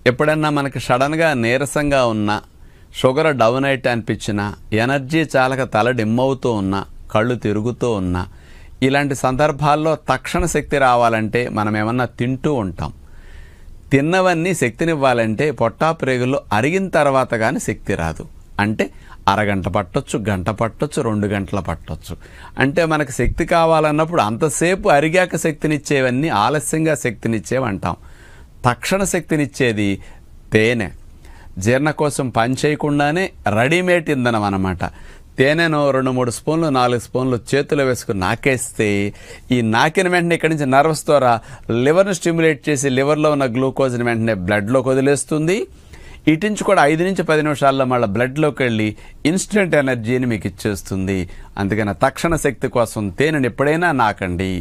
ఎప్పుడన్నా మనకి సడన్గా నీరసంగా ఉన్నా, షుగర్ డౌన్ అయితే అనిపించినా, ఎనర్జీ చాలక తల డిమ్మవుతూ ఉన్నా, కళ్ళు తిరుగుతూ ఉన్నా, ఇలాంటి సందర్భాల్లో తక్షణ శక్తి రావాలంటే మనం ఏమన్నా తింటూ ఉంటాం. తిన్నవన్నీ శక్తినివ్వాలంటే పొట్టాప్రేగుల్లో అరిగిన తర్వాత కానీ శక్తి రాదు. అంటే అరగంట పట్టొచ్చు, గంట పట్టొచ్చు, 2 గంటలు పట్టొచ్చు. అంటే మనకు శక్తి కావాలన్నప్పుడు అంతసేపు అరిగాక శక్తినిచ్చేవన్నీ ఆలస్యంగా శక్తినిచ్చేవంటాం. తక్షణ శక్తినిచ్చేది తేనె. జీర్ణకోశం పని చేయకుండానే రెడీమేడ్ ఇంధనం అన్నమాట. తేనెను 2-3 స్పూన్లు 4 స్పూన్లు చేతిలో వేసుకుని నాకేస్తే ఈ నాకిన వెంటనే ఇక్కడి నుంచి నర్వస్ ద్వారా లివర్ను స్టిమ్యులేట్ చేసి లివర్లో ఉన్న గ్లూకోజ్ని వెంటనే బ్లడ్లోకి వదిలేస్తుంది. ఇటు నుంచి కూడా 5-10 నిమిషాల్లో మళ్ళీ బ్లడ్లోకి వెళ్ళి ఇన్స్టెంట్ ఎనర్జీని మీకు ఇచ్చేస్తుంది. అందుకని తక్షణ శక్తి కోసం తేనెను ఎప్పుడైనా నాకండి.